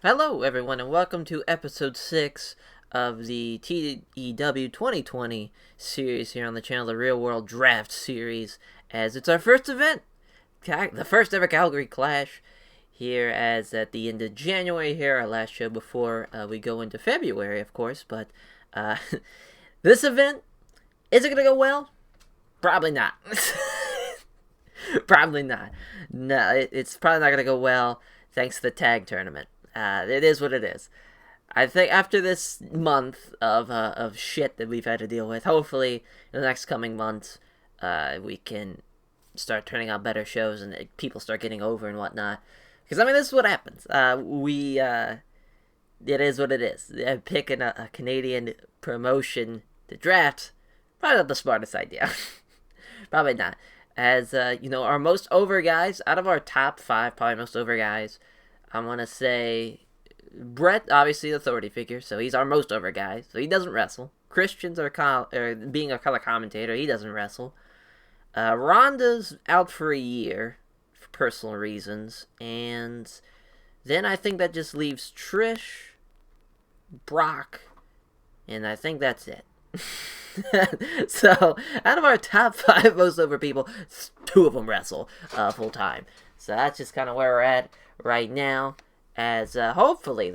Hello, everyone, and welcome to episode 6 of the TEW 2020 series here on the channel, the Real World Draft series, as it's our first event, the first ever Calgary Clash, here as at the end of January here, our last show before we go into February, of course, but this event, is it going to go well? Probably not. Probably not. No, it's probably not going to go well thanks to the tag tournament. It is what it is. I think after this month of shit that we've had to deal with, hopefully in the next coming months, we can start turning out better shows and people start getting over and whatnot. Because I mean, this is what happens. It is what it is. Picking a Canadian promotion to draft, probably not the smartest idea. Probably not. As our most over guys out of our top 5, probably most over guys. I want to say Brett, obviously the authority figure, so he's our most over guy, so he doesn't wrestle. Christian's being a color commentator, he doesn't wrestle. Rhonda's out for a year for personal reasons, and then I think that just leaves Trish, Brock, and I think that's it. So, out of our top 5 most over people, 2 of them wrestle full time. So that's just kind of where we're at right now. As hopefully,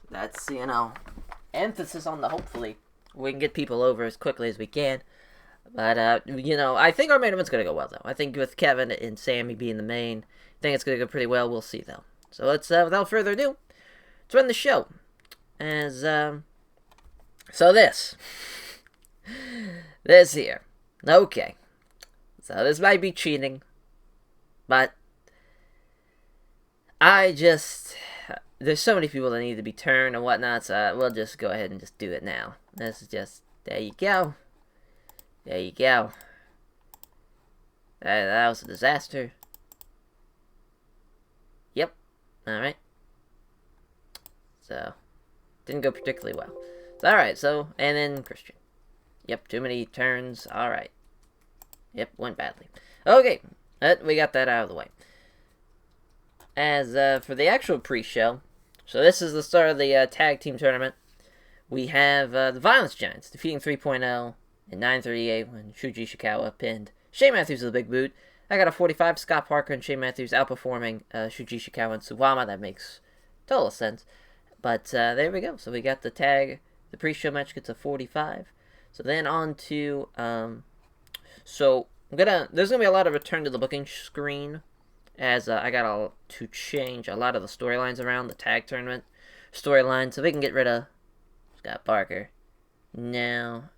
that's emphasis on the hopefully, we can get people over as quickly as we can. But I think our main event's gonna go well though. I think with Kevin and Sammy being the main, I think it's gonna go pretty well. We'll see though. So let's without further ado, let's run the show. As so this here, okay. So this might be cheating, but there's so many people that need to be turned and whatnot, so we'll just go ahead and just do it now. This is just, there you go. There you go. That was a disaster. Yep. Alright. So, didn't go particularly well. So, alright, and then Christian. Yep, too many turns. Alright. Yep, went badly. Okay, we got that out of the way. As for the actual pre-show, so this is the start of the tag team tournament. We have the Violence Giants defeating 3.0 in 9:38 when Shuji Ishikawa pinned Shane Matthews with a big boot. I got a 45. Scott Parker and Shane Matthews outperforming Shuji Ishikawa and Suwama. That makes total sense. But there we go. So we got the tag. The pre-show match gets a 45. So then on to so there's gonna be a lot of return to the booking screen, as I got to change a lot of the storylines around the tag tournament storyline, so we can get rid of Scott Parker. Now,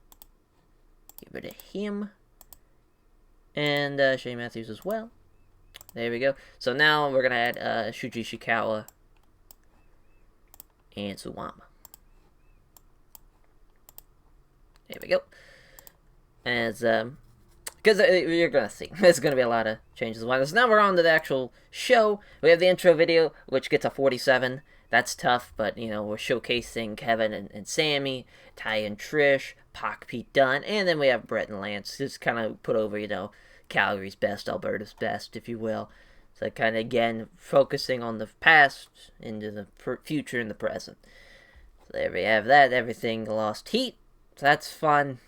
get rid of him, and Shane Matthews as well. There we go. So now we're gonna add Shuji Ishikawa and Suwama. There we go. As because you're going to see. There's going to be a lot of changes. So now we're on to the actual show. We have the intro video, which gets a 47. That's tough, but, we're showcasing Kevin and Sammy, Ty and Trish, Pac, Pete Dunne, and then we have Brett and Lance. Just kind of put over, Calgary's best, Alberta's best, if you will. So kind of, again, focusing on the past into the future and the present. So there we have that. Everything lost heat. So that's fun.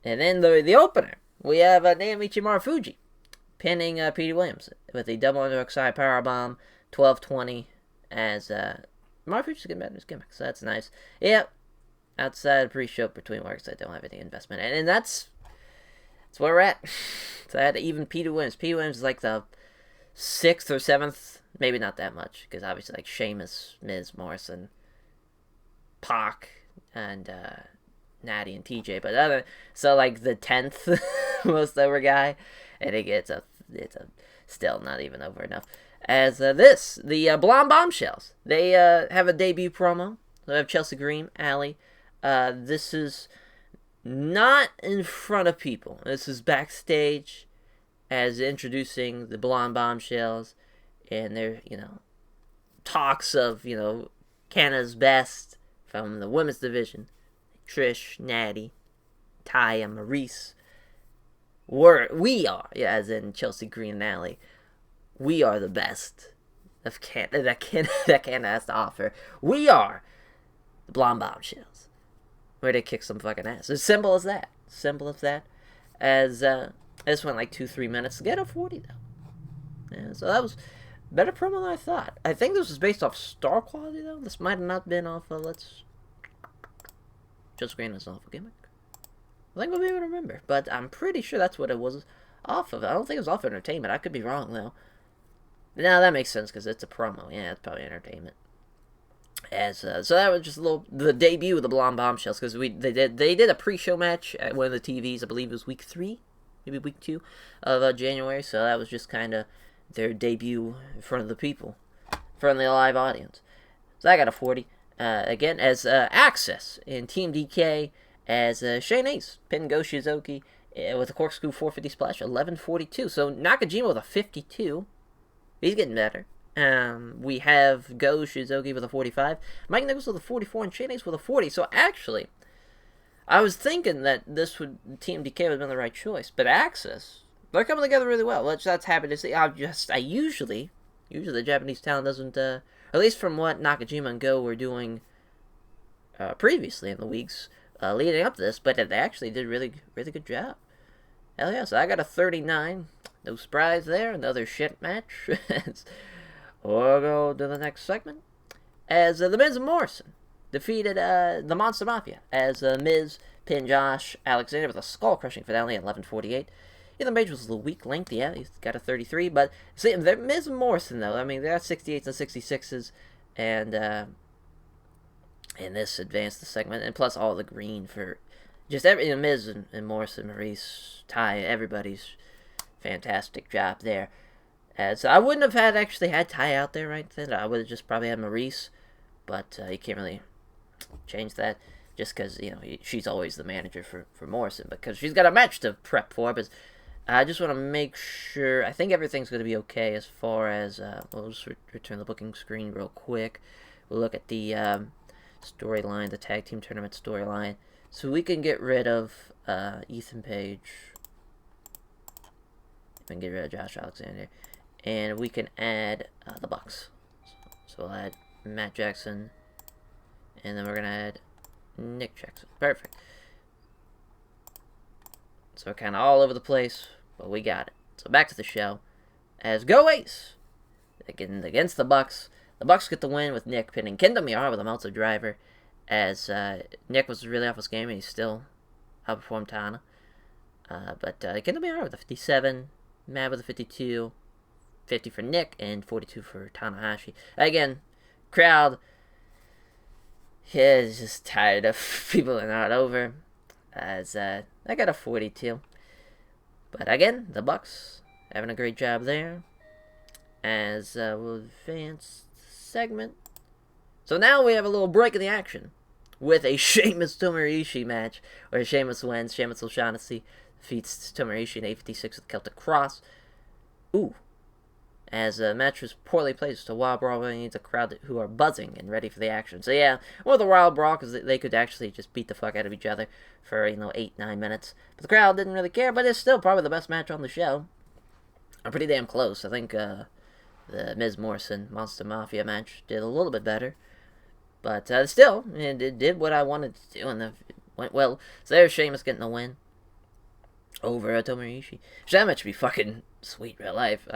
And then the opener, we have Naomichi Marufuji pinning Petey Williams with a double underhook powerbomb, 12-20, as Marufuji's getting better at his gimmick, so that's nice. Yep, outside pre-show between works, I don't have any investment, and that's where we're at. So I had to even Petey Williams. Petey Williams is like the 6th or 7th, maybe not that much, because obviously like Sheamus, Miz, Morrison, Pac, and Natty and TJ, but so like the 10th most over guy, and it's a still not even over enough. As the Blonde Bombshells, they have a debut promo. They have Chelsea Green, Allie. This is not in front of people. This is backstage, as introducing the Blonde Bombshells, and their talks of Canada's best from the women's division. Trish, Natty, Taya, Maurice. We are, as in Chelsea Green and Alley, we are the best that Canada has to offer. We are the Blonde Bombshells. Ready to kick some fucking ass. As simple as that. Simple as that. As this went like 2-3 minutes to get a 40 though. Yeah, so that was better promo than I thought. I think this was based off star quality though. This might have not been off of let's just green is off a gimmick. I think we'll be able to remember, but I'm pretty sure that's what it was off of. I don't think it was off entertainment. I could be wrong though. No, that makes sense because it's a promo. Yeah, it's probably entertainment. As so that was just a little the debut of the Blonde Bombshells because they did a pre-show match at one of the TVs. I believe it was week 3, maybe week 2 of January. So that was just kind of their debut in front of the people, in front of the live audience. So I got a 40 again as Access in Team DK as Shane Ace pinned Go Shizuki with a corkscrew 450 splash 11:42. So Nakajima with a 52. He's getting better. We have Go Shizuki with a 45, Mike Nichols with a 44, and Shane Ace with a 40. So actually, I was thinking that this would Team DK would have been the right choice, but Access, they're coming together really well. That's happy to see. Usually the Japanese talent doesn't, at least from what Nakajima and Go were doing previously in the weeks leading up to this, but they actually did really good job. Hell yeah! So I got a 39. No surprise there. Another shit match. We'll go to the next segment. As The Miz and Morrison defeated the Monster Mafia. As Miz pinned Josh Alexander with a skull-crushing finale at 11:48. Ethan Page was a little weak length. Yeah, he's got a 33. But see, they're Miz and Morrison, though. I mean, they got 68s and 66s. And this advanced the segment. And plus all the green for just Miz and Morrison, Maurice, Ty, everybody's fantastic job there. So I wouldn't have actually had Ty out there right then. I would have just probably had Maurice, but you can't really change that just because she's always the manager for Morrison because she's got a match to prep for. But I just want to make sure. I think everything's going to be okay as far as we'll just return the booking screen real quick. We'll look at the storyline, the tag team tournament storyline, so we can get rid of Ethan Page. We can get rid of Josh Alexander. And we can add the Bucks. So we'll add Matt Jackson. And then we're going to add Nick Jackson. Perfect. So we're kind of all over the place, but we got it. So back to the show. As Go Ace against the Bucks. The Bucks get the win with Nick pinning Kendo Miyara with a Meltzer driver. As Nick was really off his game and he still outperformed Tana. But Kendo Miyara with a 57. Matt with a 52. 50 for Nick, and 42 for Tanahashi. Again, crowd is just tired of people are not over. As I got a 42. But again, the Bucks having a great job there. As we'll advance the segment. So now we have a little break in the action with a Sheamus Tomohiro Ishii match where Sheamus wins. Sheamus O'Shaughnessy defeats Tomohiro Ishii in 856 with the Celtic Cross. Ooh. As the match was poorly placed, a Wild Brawl really needs a crowd who are buzzing and ready for the action. So yeah, well, the Wild Brawl, because they could actually just beat the fuck out of each other for, 8-9 minutes. But the crowd didn't really care, but it's still probably the best match on the show. I'm pretty damn close. I think the Miz Morrison Monster Mafia match did a little bit better. But still, it did what I wanted to do, and it went well. So there's Sheamus getting the win over Tomohiro Ishii. That match would be fucking sweet real life.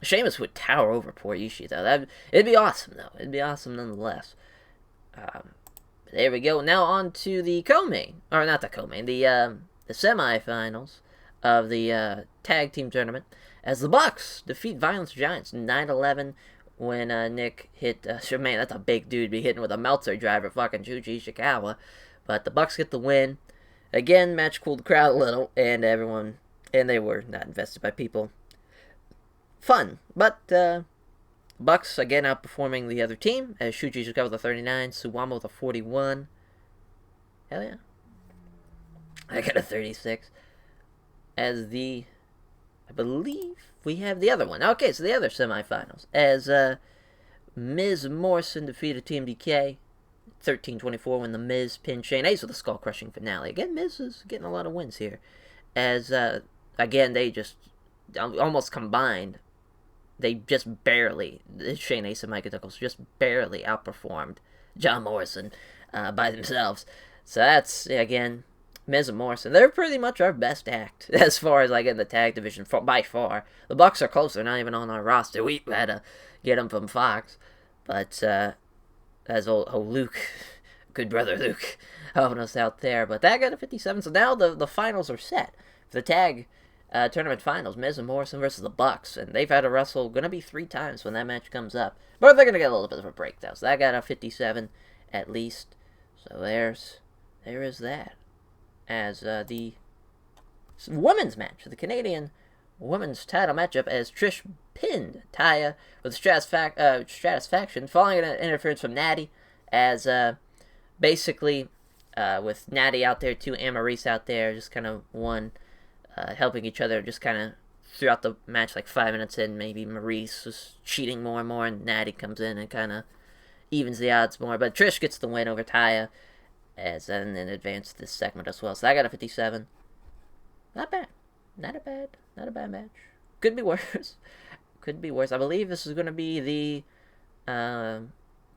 Sheamus would tower over poor Ishii, though. It'd be awesome, though. It'd be awesome nonetheless. There we go. Now on to the co-main. Or not the co-main. The semifinals of the tag team tournament. As the Bucks defeat Violence Giants 9-11 when Nick hit... man, that's a big dude to be hitting with a Meltzer driver, fucking Shuji Ishikawa. But the Bucks get the win. Again, match cooled the crowd a little, and everyone... And they were not invested by people. Fun, but Bucks again outperforming the other team as Shuji Ishikawa with a 39, Suwama with a 41. Hell yeah. I got a 36. As I believe we have the other one. Okay, so the other semifinals. As Miz Morrison defeated Team DK 13-24 when the Miz pinned Shane Ace with a skull-crushing finale. Again, Miz is getting a lot of wins here. As, again, they just almost combined they just barely, Shane Ace and Micah Nichols just barely outperformed John Morrison by themselves. So that's, again, Miz and Morrison. They're pretty much our best act as far as, like, in the tag division, by far. The Bucks are close. They're not even on our roster. We had to get them from Fox. But, as old Luke, good brother Luke, helping us out there. But that got a 57. So now the finals are set. For the tag tournament finals, Miz and Morrison versus the Bucks. And they've had to wrestle, going to be 3 times when that match comes up. But they're going to get a little bit of a breakdown. So that got a 57 at least. So there is that. As the women's match, the Canadian women's title matchup, as Trish pinned Taya with Stratisfaction, following an interference from Natty, as basically with Natty out there too, and Maurice out there, just kind of helping each other, just kind of throughout the match, like 5 minutes in, maybe Maurice was cheating more and more, and Natty comes in and kind of evens the odds more. But Trish gets the win over Taya, as and then advanced this segment as well. So I got a 57. Not bad. Not a bad match. Could be worse. Could be worse. I believe this is going to be the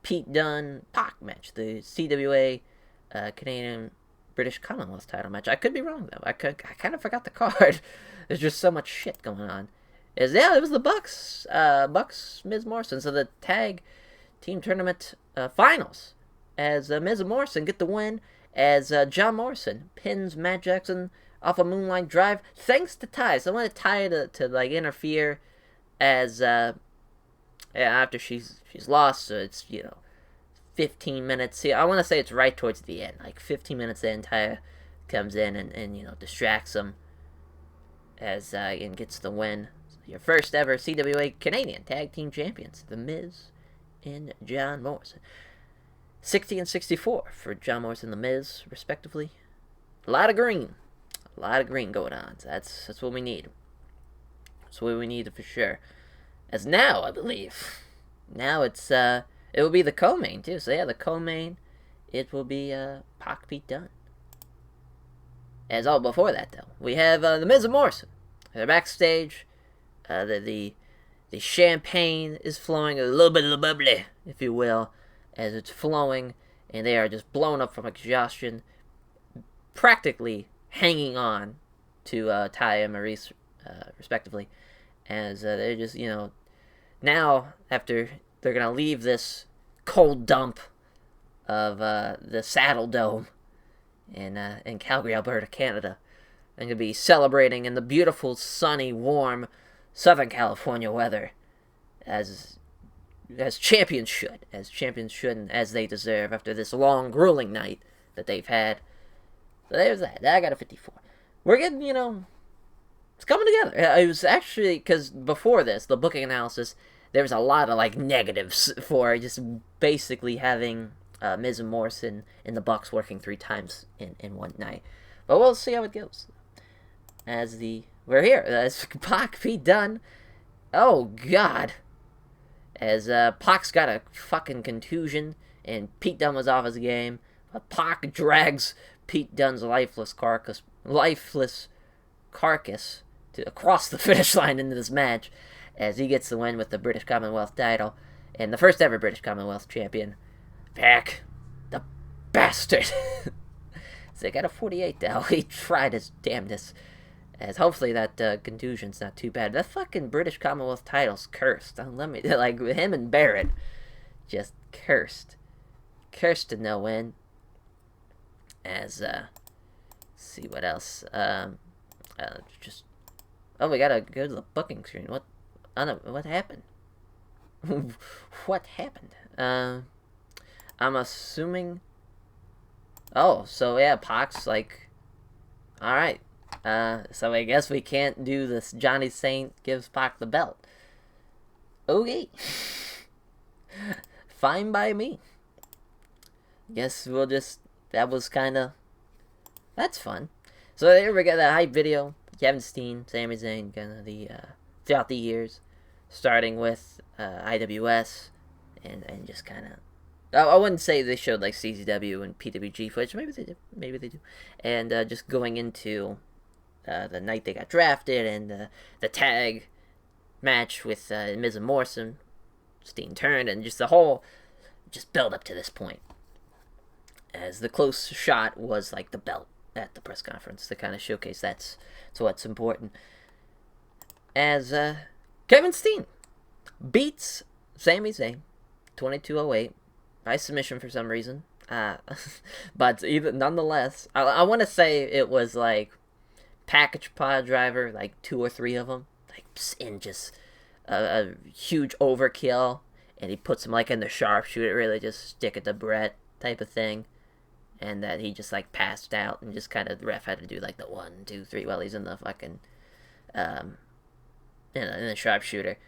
Pete Dunne Pac match, the CWA Canadian British Commonwealth title match. I could be wrong though. I kind of forgot the card. There's just so much shit going on. It was the Bucks Miz Morrison. So the tag team tournament finals, as Miz and Morrison get the win, as John Morrison pins Matt Jackson off a Moonlight Drive, thanks to Ty. So I want Ty to like interfere, as after she's lost. So it's 15 minutes. I want to say it's right towards the end, like 15 minutes in. Ty comes in and distracts him, as and gets the win. So your first ever CWA Canadian Tag Team Champions, The Miz and John Morrison. 60 and 64 for John Morrison and The Miz, respectively. A lot of green going on. So that's what we need. That's what we need for sure. As now, I believe, it will be the co-main too. So yeah, the co-main, it will be Pac Pete Dunne. Before that though, we have The Miz and Morrison. They're backstage. The champagne is flowing, a little bit of the bubbly, if you will, as it's flowing, and they are just blown up from exhaustion, practically hanging on to Ty and Maurice, respectively, as they're just, now, after they're going to leave this cold dump of the Saddle Dome in Calgary, Alberta, Canada, they're going to be celebrating in the beautiful, sunny, warm Southern California weather, as champions should, and as they deserve after this long, grueling night that they've had. So there's that. I got a 54. We're getting, it's coming together. It was actually, because before this, the booking analysis, there was a lot of, like, negatives for just basically having Miz and Morrison and the Bucks working 3 times in one night. But we'll see how it goes. We're here. As Pac Pete Dunne. Oh, God. As Pac's got a fucking contusion, and Pete Dunne was off his game. But Pac drags Pete Dunne's lifeless carcass across the finish line into this match, as he gets the win with the British Commonwealth title, and the first ever British Commonwealth champion, Pac, the bastard. So they got a 48 now. He tried his damnedest. As hopefully that contusion's not too bad. The fucking British Commonwealth title's cursed. Like him and Barrett, just cursed. Cursed to no end. Let's see what else. We gotta go to the booking screen. What happened? What happened? I'm assuming. Oh, so yeah, Pac's like, all right. So I guess we can't do this. Johnny Saint gives Pac the belt. Okay. Fine by me. Guess we'll just, that's fun. So there we got that hype video. Kevin Steen, Sami Zayn, kind of throughout the years, starting with IWS, and just kind of, I wouldn't say they showed like CZW and PWG footage. Maybe they do. And just going into the night they got drafted, and the tag match with Miz and Morrison. Steen turned, and just the whole build up to this point. As the close shot was like the belt at the press conference to kind of showcase that's what's important. As Kevin Steen beats Sami Zayn 22:08 by submission for some reason. But even nonetheless, I want to say it was like package pod driver, like 2 or 3 of them, like in just a huge overkill, and he puts him like in the sharpshooter, really just stick it to Brett type of thing, and that he just like passed out and just kind of the ref had to do like the 1, 2, 3 while he's in the fucking in the sharpshooter.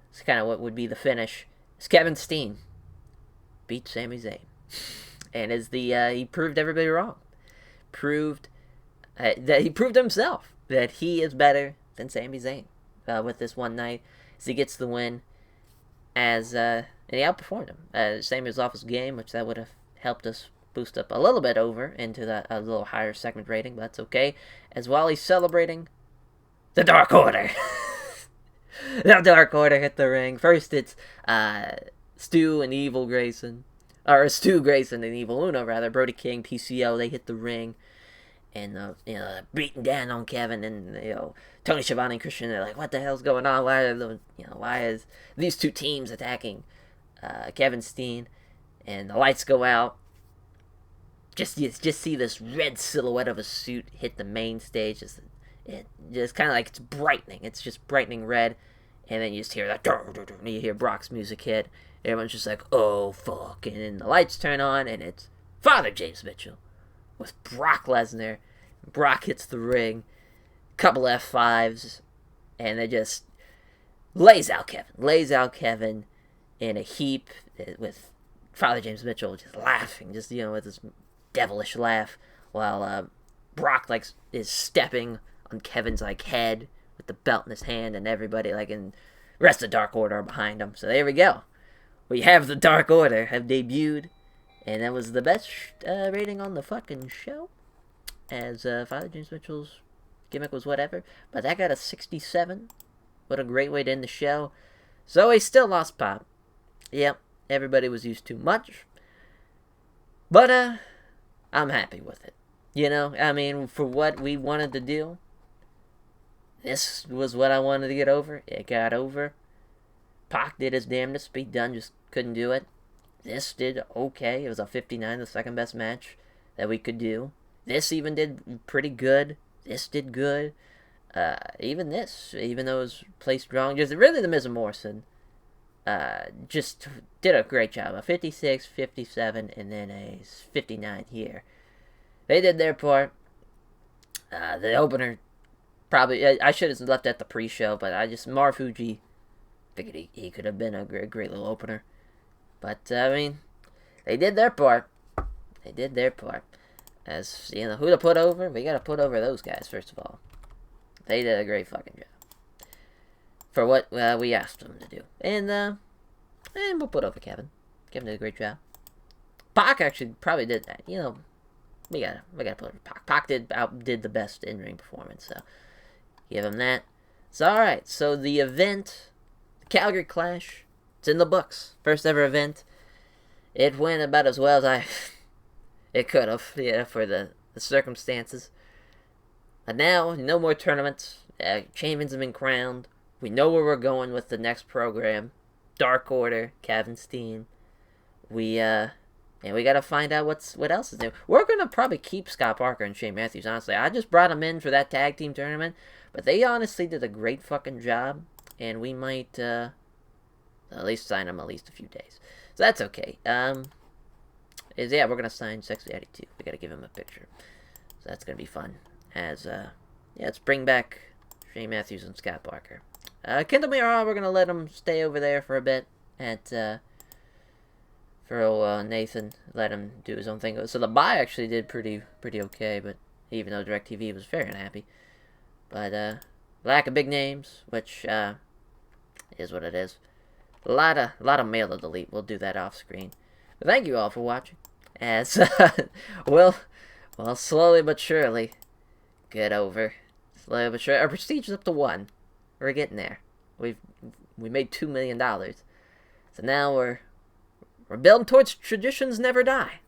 It's kind of what would be the finish. It's Kevin Steen beat Sami Zayn, and he proved everybody wrong. That he proved himself that he is better than Sami Zayn with this one night. As he gets the win, and he outperformed him. Sami was off his game, which that would have helped us boost up a little bit over into that a little higher segment rating, but that's okay. As while he's celebrating, the Dark Order. The Dark Order hit the ring. First, it's Stu and Evil Grayson, or Stu Grayson and Evil Uno rather. Brody King, PCO, they hit the ring, and beating down on Kevin, and Tony Schiavone and Christian. They're like, "What the hell's going on? Why is these two teams attacking Kevin Steen?" And the lights go out. Just see this red silhouette of a suit hit the main stage. It just kind of like it's brightening. It's just brightening red, and then you just hear that, and you hear Brock's music hit. Everyone's just like, "Oh fuck!" And then the lights turn on, and it's Father James Mitchell with Brock Lesnar. Brock hits the ring, couple F5s, and they just lays out Kevin in a heap with Father James Mitchell just laughing, just with his devilish laugh, while Brock is stepping on Kevin's head with the belt in his hand, and everybody in the rest of the Dark Order are behind him. So there we go. We have the Dark Order have debuted, and that was the best rating on the fucking show, as Father James Mitchell's gimmick was whatever, but that got a 67. What a great way to end the show. Zoe still lost pop. Yep, everybody was used too much, but I'm happy with it. For what we wanted to do, this was what I wanted to get over. It got over. Pac did his damnedest. Pete Dunne just couldn't do it. This did okay. It was a 59, the second best match that we could do. This even did pretty good. This did good. Even though it was placed wrong, just really the Miz and Morrison just did a great job. A 56, 57, and then a 59 here. They did their part. The opener, probably, I should have left at the pre-show, but Marufuji figured he could have been a great little opener. But, they did their part. As, who to put over? We gotta put over those guys, first of all. They did a great fucking job. For what we asked them to do. And we'll put over Kevin. Kevin did a great job. Pac actually probably did that. We gotta put over Pac. Pac outdid the best in-ring performance, so give him that. So alright, so the event, the Calgary Clash, it's in the books. First ever event. It went about as well as it could have, for the circumstances. But now, no more tournaments. Champions have been crowned. We know where we're going with the next program. Dark Order, Kevin Steen. And we gotta find out what else is new. We're gonna probably keep Scott Parker and Shane Matthews, honestly. I just brought them in for that tag team tournament, but they honestly did a great fucking job, and we might at least sign them at least a few days. So that's okay. We're gonna sign Sexy Eddie too. We gotta give him a picture. So that's gonna be fun. Let's bring back Shane Matthews and Scott Parker. Kendall Mira, we're gonna let him stay over there for a bit for old Nathan. Let him do his own thing. So the buy actually did pretty okay, but even though DirecTV was very unhappy. But lack of big names, which is what it is. A lot of mail to delete. We'll do that off screen. But thank you all for watching. As we'll slowly but surely get over. Slowly but surely. Our prestige is up to 1. We're getting there. We've we made $2 million. So now we're building towards traditions never die.